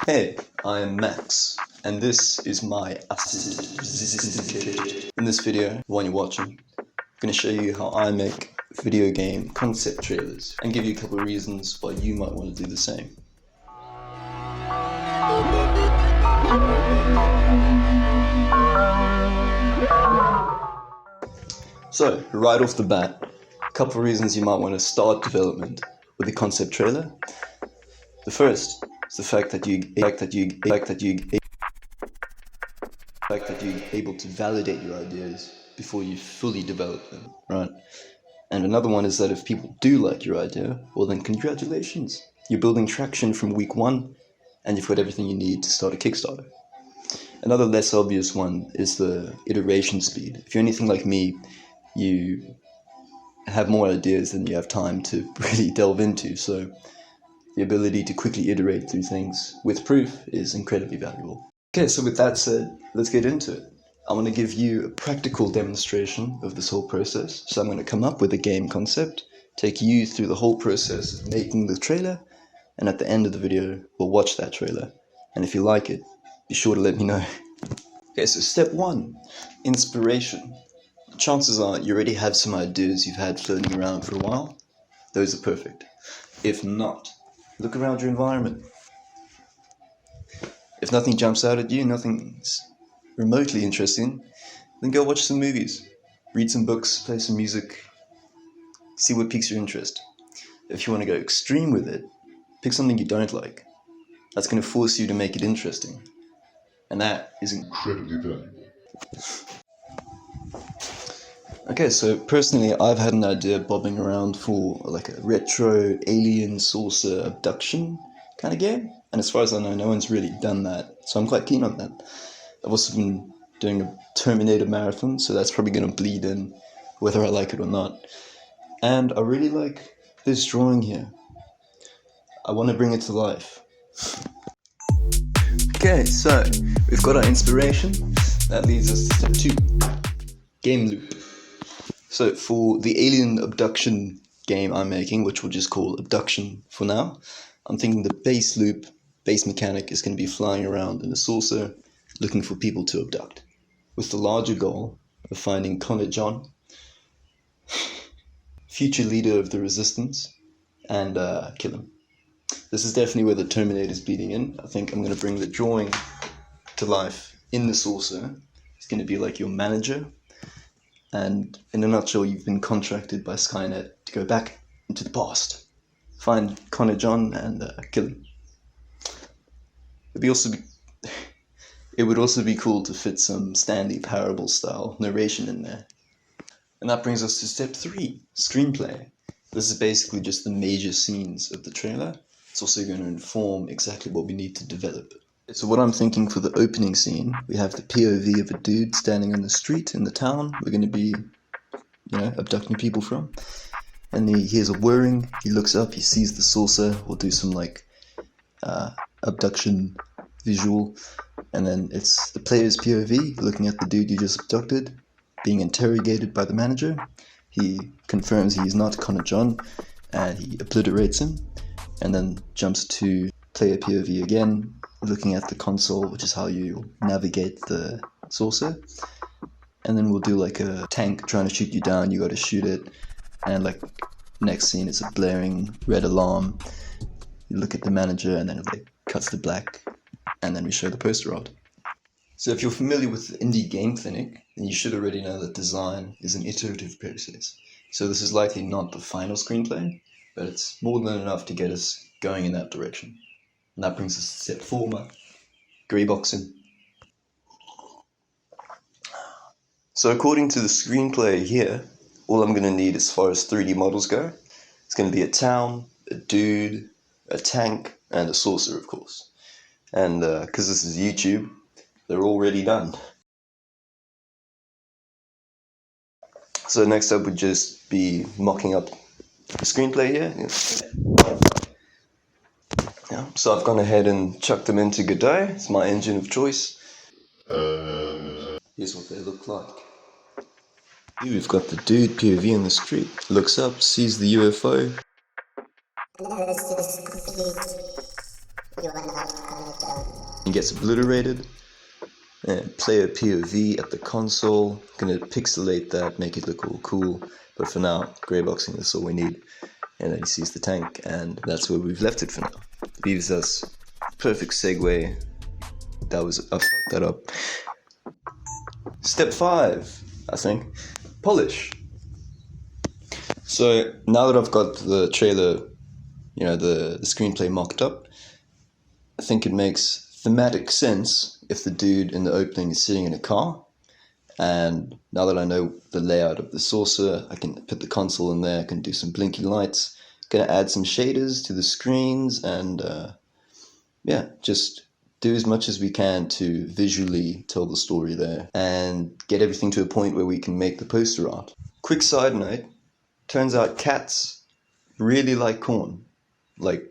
Hey, I'm Max, and this is my In this video, the one you're watching, I'm going to show you how I make video game concept trailers, and give you a couple of reasons why you might want to do the same. So, right off the bat, a couple of reasons you might want to start development with a concept trailer. The first is the fact that you're able to validate your ideas before you fully develop them, right? And another one is that if people do like your idea, well then congratulations. You're building traction from week one, and you've got everything you need to start a Kickstarter. Another less obvious one is the iteration speed. If you're anything like me, you have more ideas than you have time to really delve into, so the ability to quickly iterate through things with proof is incredibly valuable. Okay, so with that said, let's get into it. I want to give you a practical demonstration of this whole process. So I'm going to come up with a game concept, take you through the whole process of making the trailer, and at the end of the video, we'll watch that trailer. And if you like it, be sure to let me know. Okay, so step one, inspiration. Chances are you already have some ideas you've had floating around for a while. Those are perfect. If not, look around your environment. If nothing jumps out at you, nothing's remotely interesting, then go watch some movies, read some books, play some music, see what piques your interest. If you want to go extreme with it, pick something you don't like. That's going to force you to make it interesting. And that is incredibly valuable. Okay, so personally, I've had an idea bobbing around for like a retro alien saucer abduction kind of game. And as far as I know, no one's really done that. So I'm quite keen on that. I've also been doing a Terminator marathon, so that's probably going to bleed in whether I like it or not. And I really like this drawing here. I want to bring it to life. Okay, so we've got our inspiration. That leads us to step 2, game loop. So for the alien abduction game I'm making, which we'll just call Abduction for now, I'm thinking the base loop, base mechanic is going to be flying around in a saucer looking for people to abduct, with the larger goal of finding Connor John, future leader of the resistance, and kill him. This is definitely where the Terminator is bleeding in. I think I'm going to bring the drawing to life in the saucer. It's going to be like your manager. And in a nutshell, you've been contracted by Skynet to go back into the past, find Connor John, and kill him. It would also be cool to fit some Stanley Parable style narration in there. And that brings us to step 3, screenplay. This is basically just the major scenes of the trailer. It's also going to inform exactly what we need to develop. So what I'm thinking for the opening scene, we have the POV of a dude standing on the street in the town we're going to be, abducting people from. And he hears a whirring, he looks up, he sees the saucer, we'll do some abduction visual, and then it's the player's POV looking at the dude you just abducted, being interrogated by the manager. He confirms he's not Connor John, and he obliterates him, and then jumps to player POV again, looking at the console, which is how you navigate the saucer. And then we'll do like a tank trying to shoot you down, you gotta shoot it, and like next scene is a blaring red alarm. You look at the manager and then it cuts to black, and then we show the poster art. So if you're familiar with Indie Game Clinic, then you should already know that design is an iterative process. So this is likely not the final screenplay, but it's more than enough to get us going in that direction. And that brings us to step 4, grey boxing. So according to the screenplay here, all I'm going to need as far as 3D models go, it's going to be a town, a dude, a tank, and a saucer, of course. And because this is YouTube, they're already done. So next up would just be mocking up the screenplay here. Yeah, so I've gone ahead and chucked them into Godot. It's my engine of choice. Here's what they look like. Here we've got the dude POV in the street. Looks up, sees the UFO. It gets obliterated. And player POV at the console. Gonna pixelate that, make it look all cool. But for now, grey boxing, that's all we need. And then he sees the tank, and that's where we've left it for now. Leaves us perfect segue. I fucked that up. Step 5, I think. Polish. So now that I've got the trailer, the screenplay mocked up, I think it makes thematic sense if the dude in the opening is sitting in a car. And now that I know the layout of the saucer, I can put the console in there, I can do some blinky lights, gonna add some shaders to the screens, and just do as much as we can to visually tell the story there and get everything to a point where we can make the poster art. Quick side note, turns out cats really like corn, like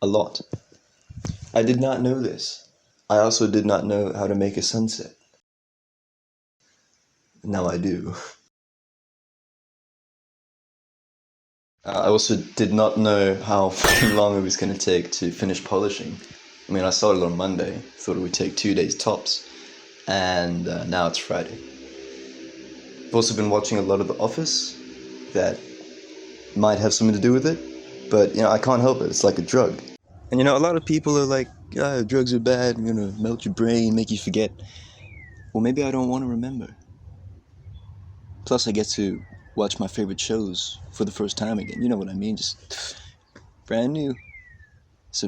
a lot. I did not know this. I also did not know how to make a sunset. Now I do. I also did not know how fucking long it was going to take to finish polishing. I mean, I started on Monday, thought it would take 2 days tops, and now it's Friday. I've also been watching a lot of The Office. That might have something to do with it, but I can't help it. It's like a drug. And a lot of people are like, drugs are bad, gonna melt your brain, make you forget. Well, maybe I don't want to remember. Plus, I get to watch my favorite shows for the first time again. You know what I mean? Just brand new. So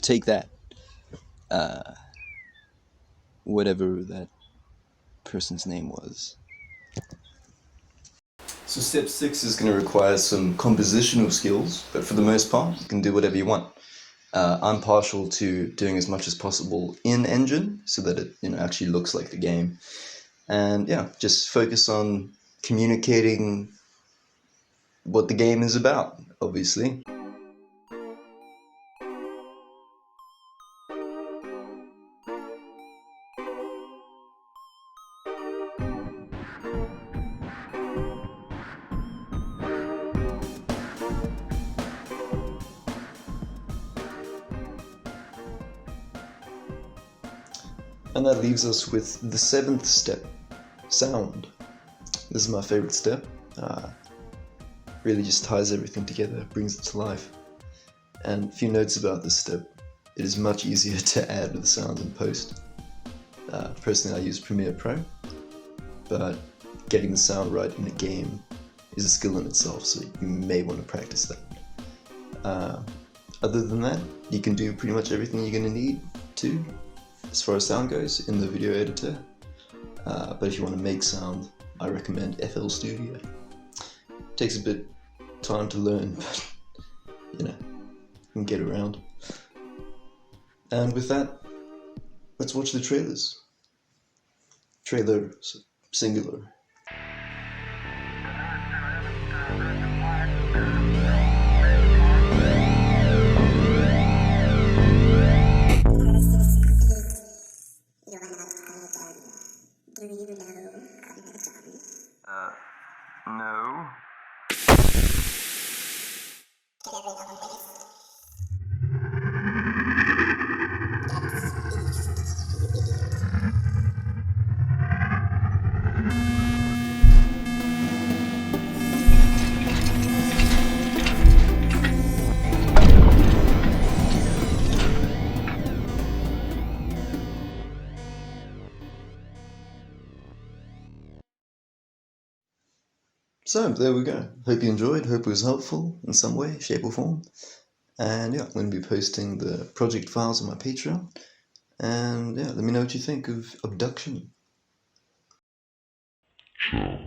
take that. Whatever that person's name was. So step 6 is going to require some compositional skills, but for the most part, you can do whatever you want. I'm partial to doing as much as possible in engine so that it actually looks like the game. And just focus on communicating what the game is about, obviously. And that leaves us with the 7th step, sound. This is my favorite step. Really just ties everything together, brings it to life. And a few notes about this step. It is much easier to add the sound in post. Personally, I use Premiere Pro, but getting the sound right in a game is a skill in itself, so you may want to practice that. Other than that, you can do pretty much everything you're going to need to, as far as sound goes, in the video editor. But if you want to make sound, I recommend FL Studio. It takes a bit time to learn, but you can get around. And with that, let's watch the trailers. Trailer singular. No. So there we go. Hope you enjoyed, hope it was helpful in some way, shape or form. And I'm going to be posting the project files on my Patreon. And let me know what you think of Abduction. Sure.